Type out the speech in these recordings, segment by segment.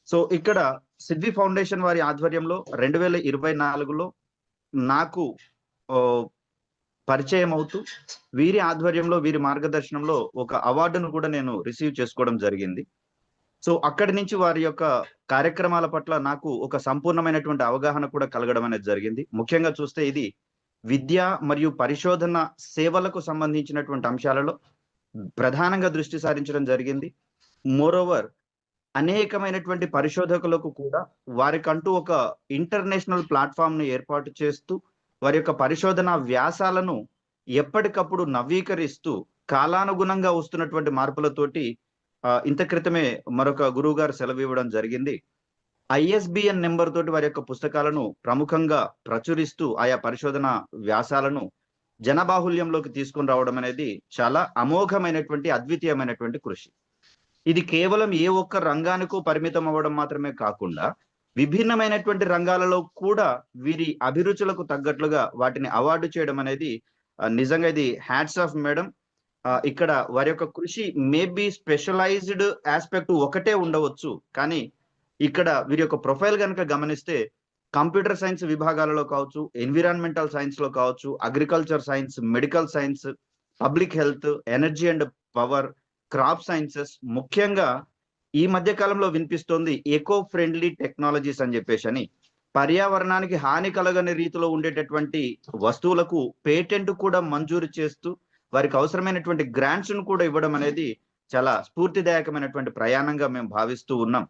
So ఇక్కడ సిద్వి foundation వారి ఆధ్వర్యంలో 2024లో నాకు ఆహ్, పరిచయం అవుతూ వీరి ఆధ్వర్యంలో, వీరి మార్గదర్శనంలో ఒక అవార్డును కూడా నేను రిసీవ్ చేసుకోవడం జరిగింది. సో అక్కడి నుంచి వారి యొక్క కార్యక్రమాల పట్ల నాకు ఒక సంపూర్ణమైనటువంటి అవగాహన కూడా కలగడం అనేది జరిగింది. ముఖ్యంగా చూస్తే ఇది విద్య మరియు పరిశోధన సేవలకు సంబంధించినటువంటి అంశాలలో ప్రధానంగా దృష్టి సారించడం జరిగింది. మోరోవర్ అనేకమైనటువంటి పరిశోధకులకు కూడా వారికంటూ ఒక ఇంటర్నేషనల్ ప్లాట్‌ఫార్మ్‌ని ఏర్పాటు చేస్తూ, వారి యొక్క పరిశోధన వ్యాసాలను ఎప్పటికప్పుడు నవీకరిస్తూ, కాలానుగుణంగా వస్తున్నటువంటి మార్పులతోటి ఇంత క్రితమే మరొక గురువుగారు సెలవివ్వడం జరిగింది. ఐఎస్‌బిఎన్ నంబర్ తోటి వారి యొక్క పుస్తకాలను ప్రముఖంగా ప్రచురిస్తూ, ఆయా పరిశోధన వ్యాసాలను జనబాహుల్యంలోకి తీసుకొని రావడం అనేది చాలా అమోఘమైనటువంటి, అద్వితీయమైనటువంటి కృషి. ఇది కేవలం ఏ ఒక్క రంగానికో పరిమితం అవ్వడం మాత్రమే కాకుండా, విభిన్నమైనటువంటి రంగాలలో కూడా వీరి అభిరుచులకు తగ్గట్లుగా వాటిని అవార్డు చేయడం అనేది నిజంగా ఇది హ్యాట్స్ ఆఫ్ మేడం. ఇక్కడ వారి యొక్క కృషి మేబీ స్పెషలైజ్డ్ యాస్పెక్ట్ ఒకటే ఉండవచ్చు. కానీ ఇక్కడ వీరి యొక్క ప్రొఫైల్ గనుక గమనిస్తే కంప్యూటర్ సైన్స్ విభాగాలలో కావచ్చు, ఎన్విరాన్మెంటల్ సైన్స్‌లో కావచ్చు, agriculture science, medical science, public health, energy and power, crop sciences, ముఖ్యంగా ఈ మధ్య కాలంలో వినిపిస్తోంది ఎకో ఫ్రెండ్లీ టెక్నాలజీస్ అని చెప్పేసని. పర్యావరణానికి హాని కలగని రీతిలో ఉండేటటువంటి వస్తువులకు పేటెంట్ కూడా మంజూరు చేస్తూ, వారికి అవసరమైనటువంటి గ్రాంట్స్‌ను కూడా ఇవ్వడం అనేది చాలా స్ఫూర్తిదాయకమైనటువంటి ప్రయాణంగా మేము భావిస్తూ ఉన్నాం.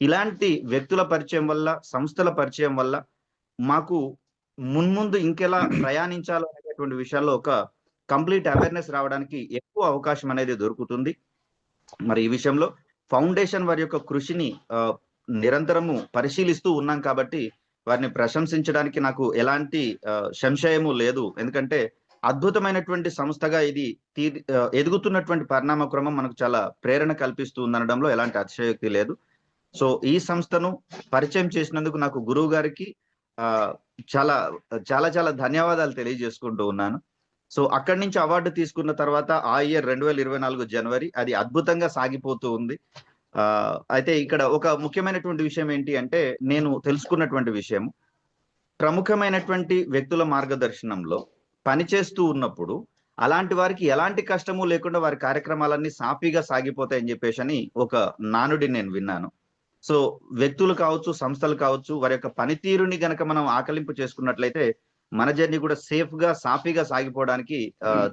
ఇలాంటి వ్యక్తుల పరిచయం వల్ల, సంస్థల పరిచయం వల్ల మాకు మున్ముందు ఇంకెలా ప్రయాణించాలో అనేటటువంటి విషయాల్లో ఒక కంప్లీట్ అవేర్‌నెస్ రావడానికి ఎక్కువ అవకాశం అనేది దొరుకుతుంది. మరి ఈ విషయంలో ఫౌండేషన్ వారి యొక్క కృషిని నిరంతరము పరిశీలిస్తూ ఉన్నాం కాబట్టి, వారిని ప్రశంసించడానికి నాకు ఎలాంటి సంశయము లేదు. ఎందుకంటే అద్భుతమైనటువంటి సంస్థగా ఇది ఎదుగుతున్నటువంటి పరిణామ క్రమం మనకు చాలా ప్రేరణ కల్పిస్తూ ఉందనడంలో ఎలాంటి అతిశయోక్తి లేదు. సో ఈ సంస్థను పరిచయం చేసినందుకు నాకు గురువు గారికి చాలా చాలా చాలా ధన్యవాదాలు తెలియజేసుకుంటూ ఉన్నాను. సో అక్కడి నుంచి అవార్డు తీసుకున్న తర్వాత ఆ ఇయర్ 2024 జనవరి అది అద్భుతంగా సాగిపోతూ ఉంది. అయితే ఇక్కడ ఒక ముఖ్యమైనటువంటి విషయం ఏంటి అంటే, నేను తెలుసుకున్నటువంటి విషయం, ప్రముఖమైనటువంటి వ్యక్తుల మార్గదర్శనంలో పనిచేస్తూ ఉన్నప్పుడు అలాంటి వారికి ఎలాంటి కష్టము లేకుండా వారి కార్యక్రమాలన్నీ సాఫీగా సాగిపోతాయని చెప్పేసని ఒక నానుడిని నేను విన్నాను. సో వ్యక్తులు కావచ్చు, సంస్థలు కావచ్చు, వారి యొక్క పనితీరుని గనక మనం ఆకలింపు చేసుకున్నట్లయితే మన జర్నీ కూడా సేఫ్‌గా, సాఫీగా సాగిపోవడానికి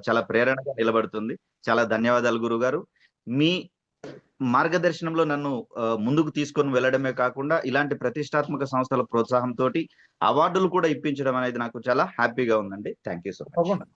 చాలా ప్రేరణగా నిలబడుతుంది. చాలా ధన్యవాదాలు గురువుగారు. మీ మార్గదర్శనంలో నన్ను ముందుకు తీసుకొని వెళ్ళడమే కాకుండా, ఇలాంటి ప్రతిష్టాత్మక సంస్థల ప్రోత్సాహంతోటి అవార్డులు కూడా ఇప్పించడం అనేది నాకు చాలా హ్యాపీగా ఉందండి. Thank you so much.